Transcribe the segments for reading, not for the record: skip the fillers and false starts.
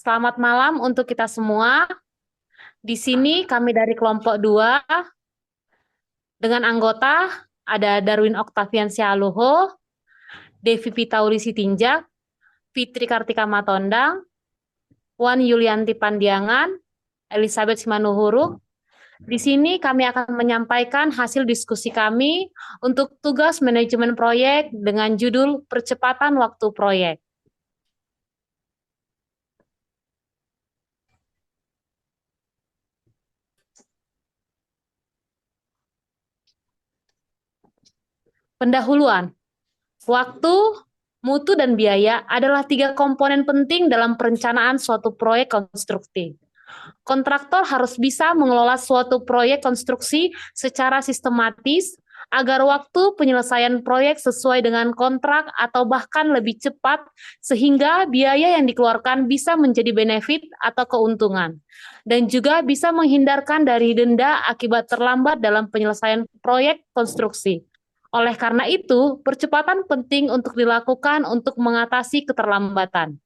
Selamat malam untuk kita semua. Di sini kami dari kelompok 2 dengan anggota ada Darwin Octavian Sialuho, Devi Pitauli Sitinjak, Fitri Kartika Matondang, Wan Yulianti Pandiangan, Elizabeth Simanuhuru. Di sini kami akan menyampaikan hasil diskusi kami untuk tugas manajemen proyek dengan judul Percepatan Waktu Proyek. Pendahuluan. Waktu, mutu, dan biaya adalah 3 komponen penting dalam perencanaan suatu proyek konstruksi. Kontraktor harus bisa mengelola suatu proyek konstruksi secara sistematis agar waktu penyelesaian proyek sesuai dengan kontrak atau bahkan lebih cepat sehingga biaya yang dikeluarkan bisa menjadi benefit atau keuntungan dan juga bisa menghindarkan dari denda akibat terlambat dalam penyelesaian proyek konstruksi. Oleh karena itu, percepatan penting untuk dilakukan untuk mengatasi keterlambatan.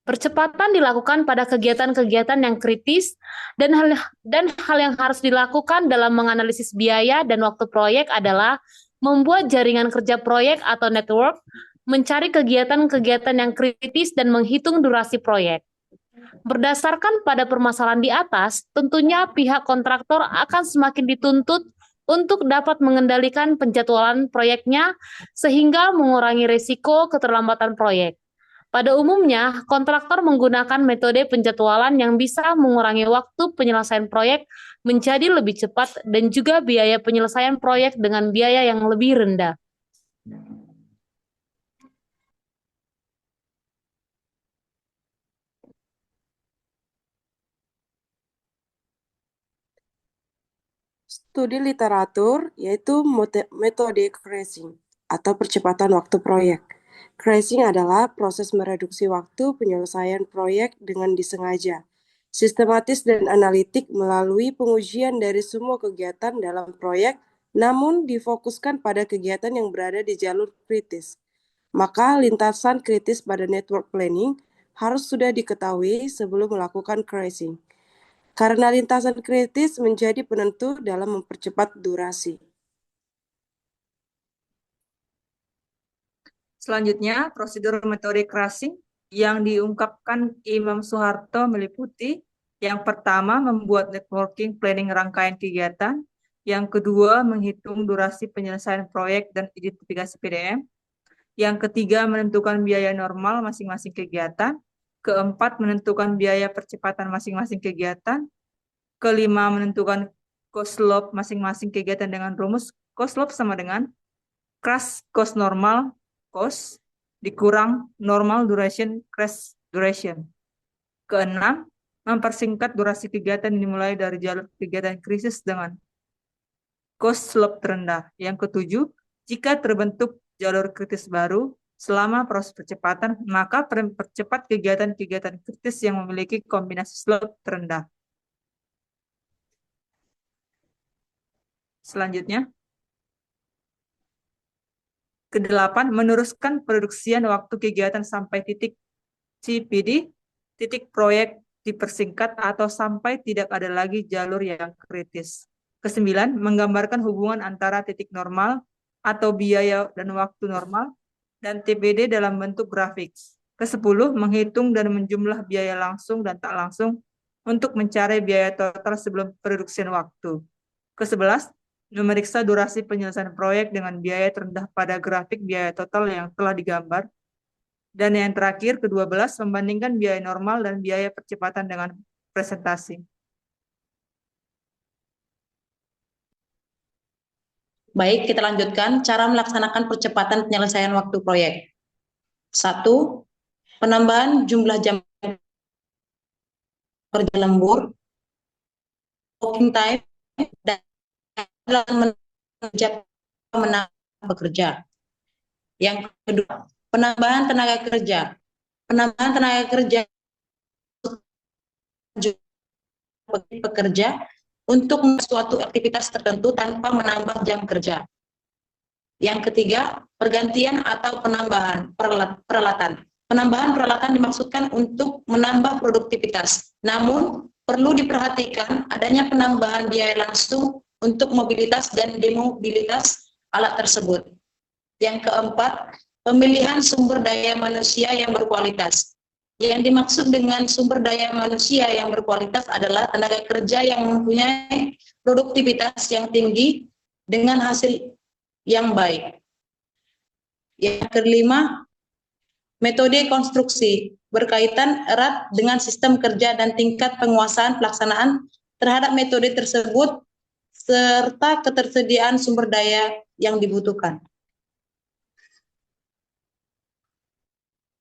Percepatan dilakukan pada kegiatan-kegiatan yang kritis dan hal yang harus dilakukan dalam menganalisis biaya dan waktu proyek adalah membuat jaringan kerja proyek atau network, mencari kegiatan-kegiatan yang kritis dan menghitung durasi proyek. Berdasarkan pada permasalahan di atas, tentunya pihak kontraktor akan semakin dituntut untuk dapat mengendalikan penjadwalan proyeknya sehingga mengurangi risiko keterlambatan proyek. Pada umumnya, kontraktor menggunakan metode penjadwalan yang bisa mengurangi waktu penyelesaian proyek menjadi lebih cepat dan juga biaya penyelesaian proyek dengan biaya yang lebih rendah. Studi literatur yaitu metode crashing atau percepatan waktu proyek. Crashing adalah proses mereduksi waktu penyelesaian proyek dengan disengaja, sistematis dan analitik melalui pengujian dari semua kegiatan dalam proyek, namun difokuskan pada kegiatan yang berada di jalur kritis. Maka lintasan kritis pada network planning harus sudah diketahui sebelum melakukan crashing. Karena lintasan kritis menjadi penentu dalam mempercepat durasi. Selanjutnya, prosedur metode crashing yang diungkapkan Imam Soeharto meliputi yang pertama membuat networking planning rangkaian kegiatan, yang kedua menghitung durasi penyelesaian proyek dan identifikasi PDM, yang ketiga menentukan biaya normal masing-masing kegiatan, keempat menentukan biaya percepatan masing-masing kegiatan, kelima menentukan cost slope masing-masing kegiatan dengan rumus cost slope sama dengan crash cost normal cost dikurang normal duration crash duration. Keenam, mempersingkat durasi kegiatan dimulai dari jalur kegiatan krisis dengan cost slope terendah. Yang ketujuh, jika terbentuk jalur kritis baru selama proses percepatan, maka percepat kegiatan-kegiatan kritis yang memiliki kombinasi slope terendah. Selanjutnya, kedelapan, meneruskan produksian waktu kegiatan sampai titik CPD, titik proyek dipersingkat atau sampai tidak ada lagi jalur yang kritis. Kesembilan, menggambarkan hubungan antara titik normal atau biaya dan waktu normal dan TPD dalam bentuk grafik. Kesepuluh, menghitung dan menjumlah biaya langsung dan tak langsung untuk mencari biaya total sebelum produksian waktu. Kesebelas, memeriksa durasi penyelesaian proyek dengan biaya terendah pada grafik biaya total yang telah digambar. Dan yang terakhir, ke-12, membandingkan biaya normal dan biaya percepatan dengan presentasi. Baik, kita lanjutkan cara melaksanakan percepatan penyelesaian waktu proyek. 1. Penambahan jumlah jam kerja lembur, working time, dan menambah bekerja. Yang kedua, penambahan tenaga kerja. Penambahan tenaga kerja pekerja untuk suatu aktivitas tertentu tanpa menambah jam kerja. Yang ketiga, pergantian atau penambahan peralatan. Penambahan peralatan dimaksudkan untuk menambah produktivitas. Namun, perlu diperhatikan adanya penambahan biaya langsung untuk mobilitas dan demobilitas alat tersebut. Yang keempat, pemilihan sumber daya manusia yang berkualitas. Yang dimaksud dengan sumber daya manusia yang berkualitas adalah tenaga kerja yang mempunyai produktivitas yang tinggi dengan hasil yang baik. Yang kelima, metode konstruksi berkaitan erat dengan sistem kerja dan tingkat penguasaan pelaksanaan terhadap metode tersebut serta ketersediaan sumber daya yang dibutuhkan.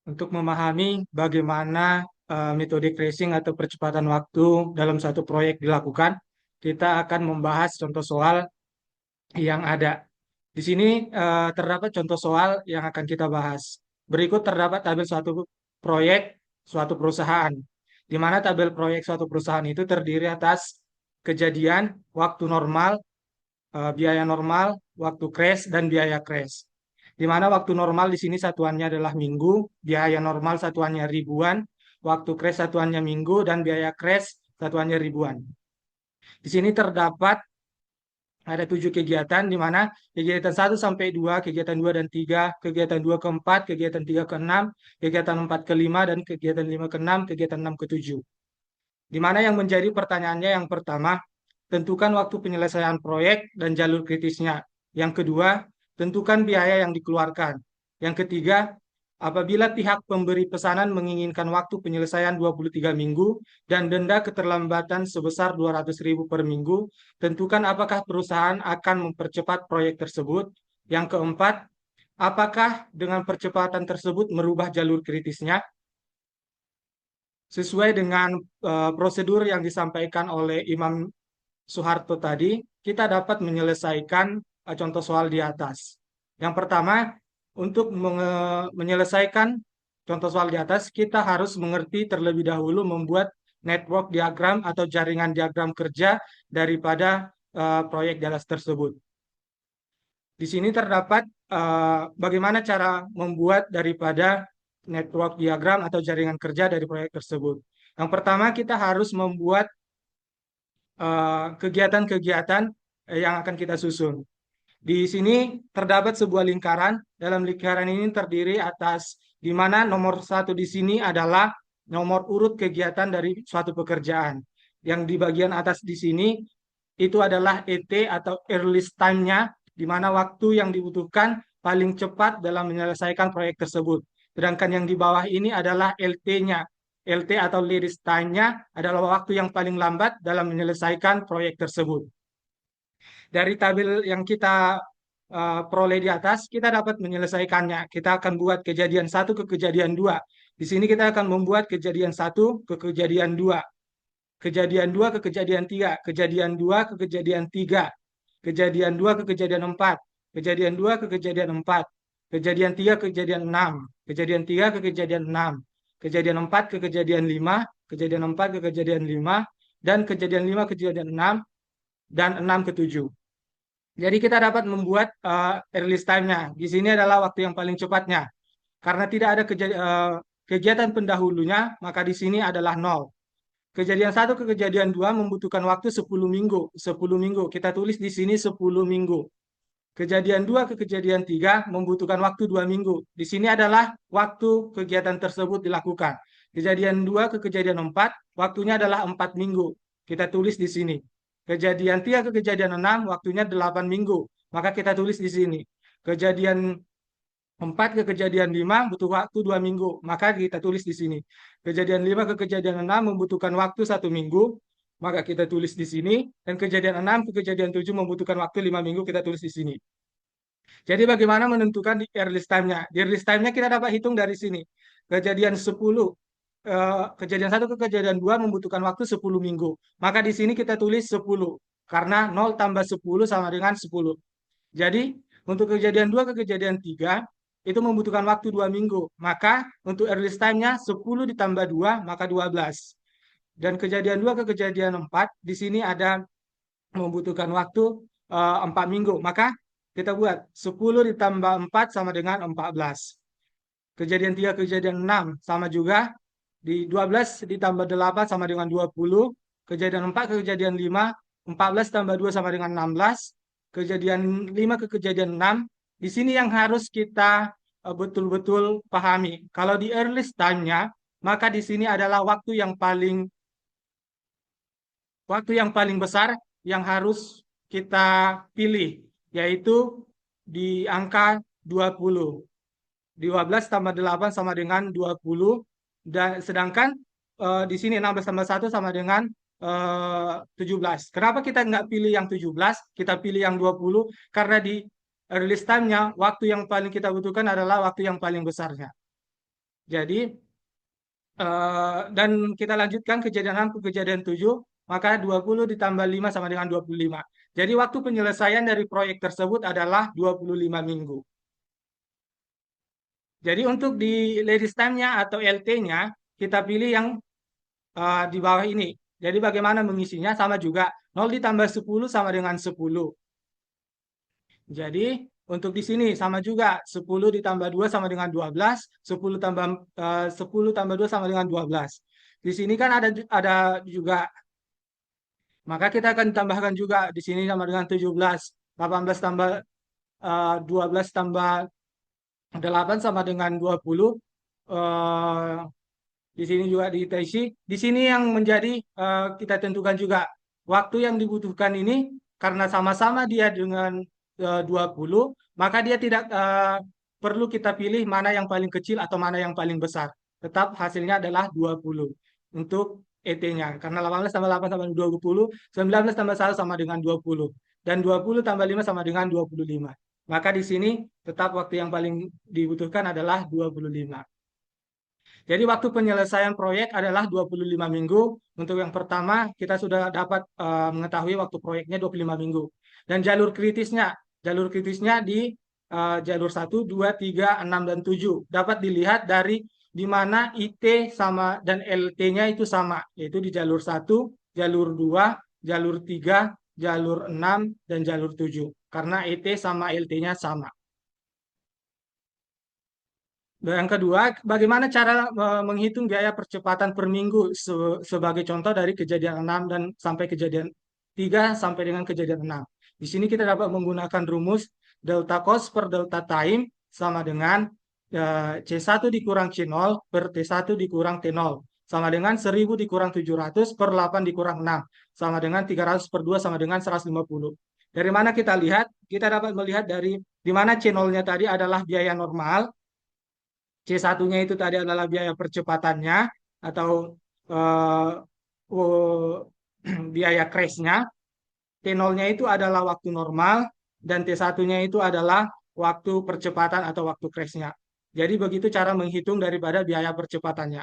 Untuk memahami bagaimana metode tracing atau percepatan waktu dalam satu proyek dilakukan, kita akan membahas contoh soal yang ada. Di sini terdapat contoh soal yang akan kita bahas. Berikut terdapat tabel suatu proyek suatu perusahaan, di mana tabel proyek suatu perusahaan itu terdiri atas kejadian, waktu normal, biaya normal, waktu crash, dan biaya crash. Di mana waktu normal di sini satuannya adalah minggu, biaya normal satuannya ribuan, waktu crash satuannya minggu, dan biaya crash satuannya ribuan. Di sini terdapat ada 7 kegiatan, di mana kegiatan 1 sampai 2, kegiatan 2 dan 3, kegiatan 2 ke 4, kegiatan 3 ke 6, kegiatan 4 ke 5, dan kegiatan 5 ke 6, kegiatan 6 ke 7. Di mana yang menjadi pertanyaannya yang pertama, tentukan waktu penyelesaian proyek dan jalur kritisnya. Yang kedua, tentukan biaya yang dikeluarkan. Yang ketiga, apabila pihak pemberi pesanan menginginkan waktu penyelesaian 23 minggu dan denda keterlambatan sebesar 200.000 per minggu, tentukan apakah perusahaan akan mempercepat proyek tersebut. Yang keempat, apakah dengan percepatan tersebut merubah jalur kritisnya? Sesuai dengan prosedur yang disampaikan oleh Imam Soeharto tadi, kita dapat menyelesaikan contoh soal di atas. Yang pertama, untuk menyelesaikan contoh soal di atas, kita harus mengerti terlebih dahulu membuat network diagram atau jaringan diagram kerja daripada proyek di atas tersebut. Di sini terdapat bagaimana cara membuat daripada network diagram atau jaringan kerja dari proyek tersebut. Yang pertama, kita harus membuat kegiatan-kegiatan yang akan kita susun. Di sini terdapat sebuah lingkaran. Dalam lingkaran ini terdiri atas di mana nomor 1 di sini adalah nomor urut kegiatan dari suatu pekerjaan. Yang di bagian atas di sini itu adalah ET atau earliest time-nya, di mana waktu yang dibutuhkan paling cepat dalam menyelesaikan proyek tersebut. Sedangkan yang di bawah ini adalah LT-nya. LT atau latest time-nya adalah waktu yang paling lambat dalam menyelesaikan proyek tersebut. Dari tabel yang kita peroleh di atas, kita dapat menyelesaikannya. Kita akan buat kejadian 1 ke kejadian 2. Di sini kita akan membuat kejadian 1 ke kejadian 2. Kejadian 2 ke kejadian 3. Kejadian 2 ke kejadian 3. Kejadian 2 ke kejadian 4. Kejadian 2 ke kejadian 4. Kejadian 3 ke kejadian 6. Kejadian 3 ke kejadian 6. Kejadian 4 ke kejadian 5. Kejadian 4 ke kejadian 5. Dan kejadian 5 ke kejadian 6. Dan 6 ke 7. Jadi kita dapat membuat earliest time-nya. Di sini adalah waktu yang paling cepatnya. Karena tidak ada kegiatan pendahulunya, maka di sini adalah 0. Kejadian 1 ke kejadian 2 membutuhkan waktu 10 minggu. 10 minggu. Kita tulis di sini 10 minggu. Kejadian 2 ke kejadian 3 membutuhkan waktu 2 minggu. Di sini adalah waktu kegiatan tersebut dilakukan. Kejadian 2 ke kejadian 4, waktunya adalah 4 minggu. Kita tulis di sini. Kejadian 3 ke kejadian 6, waktunya 8 minggu. Maka kita tulis di sini. Kejadian 4 ke kejadian 5 butuh waktu 2 minggu. Maka kita tulis di sini. Kejadian 5 ke kejadian 6 membutuhkan waktu 1 minggu. Maka kita tulis di sini. Dan kejadian 6 ke kejadian 7 membutuhkan waktu 5 minggu. Kita tulis di sini. Jadi bagaimana menentukan di earliest time-nya? Di earliest time-nya kita dapat hitung dari sini. Kejadian 10. Kejadian 1 ke kejadian 2 membutuhkan waktu 10 minggu. Maka di sini kita tulis 10. Karena 0 tambah 10 sama dengan 10. Jadi untuk kejadian 2 ke kejadian 3 itu membutuhkan waktu 2 minggu. Maka untuk earliest time-nya 10 ditambah 2 maka 12. Dan kejadian 2 ke kejadian 4 di sini ada membutuhkan waktu 4 minggu. Maka kita buat 10 ditambah 4 sama dengan 14. Kejadian 3, kejadian 6 sama juga. Di 12 ditambah 8 sama dengan 20. Kejadian 4 ke kejadian 5, 14 tambah 2 sama dengan 16. Kejadian 5 ke kejadian 6. Di sini yang harus kita betul-betul pahami. Kalau di earliest time-nya, maka di sini adalah waktu yang paling besar yang harus kita pilih, yaitu di angka 20. 12 tambah 8 sama dengan 20. Dan sedangkan di sini 16 tambah 1 sama dengan 17. Kenapa kita nggak pilih yang 17, kita pilih yang 20? Karena di release time-nya, waktu yang paling kita butuhkan adalah waktu yang paling besarnya. Jadi, dan kita lanjutkan kejadian 6 ke kejadian 7, maka 20 ditambah 5 sama dengan 25. Jadi waktu penyelesaian dari proyek tersebut adalah 25 minggu. Jadi untuk di ladies time-nya atau LT-nya, kita pilih yang di bawah ini. Jadi bagaimana mengisinya? Sama juga, 0 ditambah 10 sama dengan 10. Jadi untuk di sini sama juga, 10 ditambah 2 sama dengan 12, 10 tambah 2 sama dengan 12. Di sini kan ada juga, maka kita akan tambahkan juga di sini sama dengan 17. 18 tambah 12 tambah 8 sama dengan 20. Di sini juga diisi. Di sini yang menjadi kita tentukan juga waktu yang dibutuhkan ini, karena sama-sama dia dengan 20, maka dia tidak perlu kita pilih mana yang paling kecil atau mana yang paling besar. Tetap hasilnya adalah 20 untuk ET-nya. Karena 18 tambah 8 sama dengan 20, 19 tambah 1 sama dengan 20. Dan 20 tambah 5 sama dengan 25. Maka di sini tetap waktu yang paling dibutuhkan adalah 25. Jadi waktu penyelesaian proyek adalah 25 minggu. Untuk yang pertama, kita sudah dapat mengetahui waktu proyeknya 25 minggu. Dan jalur kritisnya di jalur 1, 2, 3, 6, dan 7. Dapat dilihat dari di mana IT sama dan LT-nya itu sama, yaitu di jalur 1, jalur 2, jalur 3, jalur 6, dan jalur 7. Karena ET sama LT-nya sama. Dan yang kedua, bagaimana cara menghitung biaya percepatan per minggu sebagai contoh dari kejadian 6 dan sampai kejadian 3 sampai dengan kejadian 6. Di sini kita dapat menggunakan rumus delta cost per delta time sama dengan C1 dikurang C0 per T1 dikurang T0. Sama dengan 1000 dikurang 700 per 8 dikurang 6. Sama dengan 300 per 2 sama dengan 150. Dari mana kita lihat? Kita dapat melihat dari di mana C0-nya tadi adalah biaya normal, C1-nya itu tadi adalah biaya percepatannya atau biaya crash-nya, T0-nya itu adalah waktu normal, dan T1-nya itu adalah waktu percepatan atau waktu crash-nya. Jadi begitu cara menghitung daripada biaya percepatannya.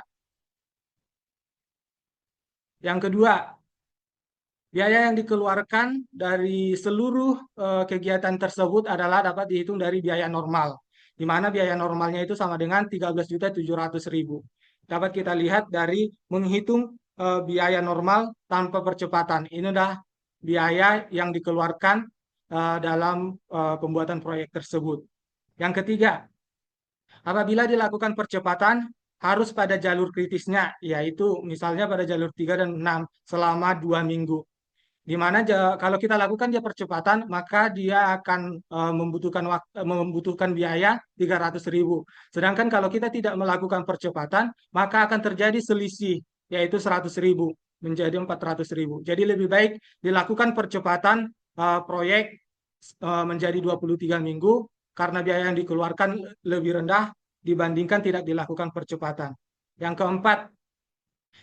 Yang kedua, biaya yang dikeluarkan dari seluruh kegiatan tersebut adalah dapat dihitung dari biaya normal, di mana biaya normalnya itu sama dengan 13.700.000. Dapat kita lihat dari menghitung biaya normal tanpa percepatan. Ini adalah biaya yang dikeluarkan dalam pembuatan proyek tersebut. Yang ketiga, apabila dilakukan percepatan, harus pada jalur kritisnya, yaitu misalnya pada jalur 3 dan 6 selama 2 minggu. Di mana kalau kita lakukan dia percepatan, maka dia akan membutuhkan biaya 300.000. Sedangkan kalau kita tidak melakukan percepatan, maka akan terjadi selisih, yaitu 100.000 menjadi 400.000. Jadi lebih baik dilakukan percepatan proyek menjadi 23 minggu, karena biaya yang dikeluarkan lebih rendah dibandingkan tidak dilakukan percepatan. Yang keempat,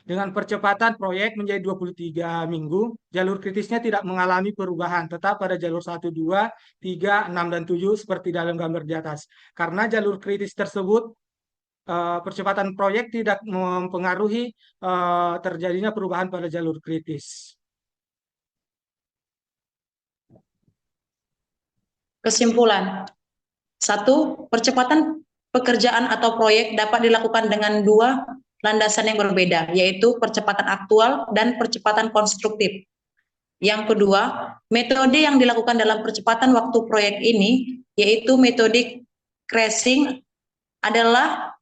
dengan percepatan proyek menjadi 23 minggu, jalur kritisnya tidak mengalami perubahan, tetap pada jalur 1, 2, 3, 6, dan 7 seperti dalam gambar di atas. Karena jalur kritis tersebut, percepatan proyek tidak mempengaruhi terjadinya perubahan pada jalur kritis. Kesimpulan. 1. Percepatan pekerjaan atau proyek dapat dilakukan dengan 2 landasan yang berbeda, yaitu percepatan aktual dan percepatan konstruktif. Yang kedua, metode yang dilakukan dalam percepatan waktu proyek ini, yaitu metode crashing, adalah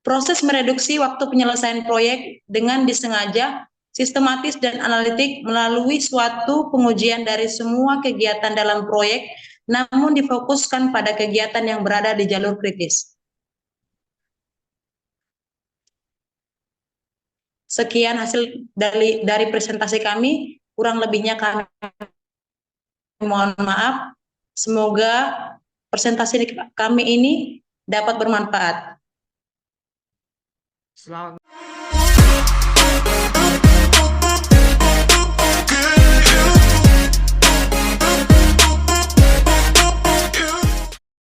proses mereduksi waktu penyelesaian proyek dengan disengaja, sistematis, dan analitik melalui suatu pengujian dari semua kegiatan dalam proyek, namun difokuskan pada kegiatan yang berada di jalur kritis. Sekian hasil dari presentasi kami. Kurang lebihnya kami mohon maaf. Semoga presentasi kami ini dapat bermanfaat. Selamat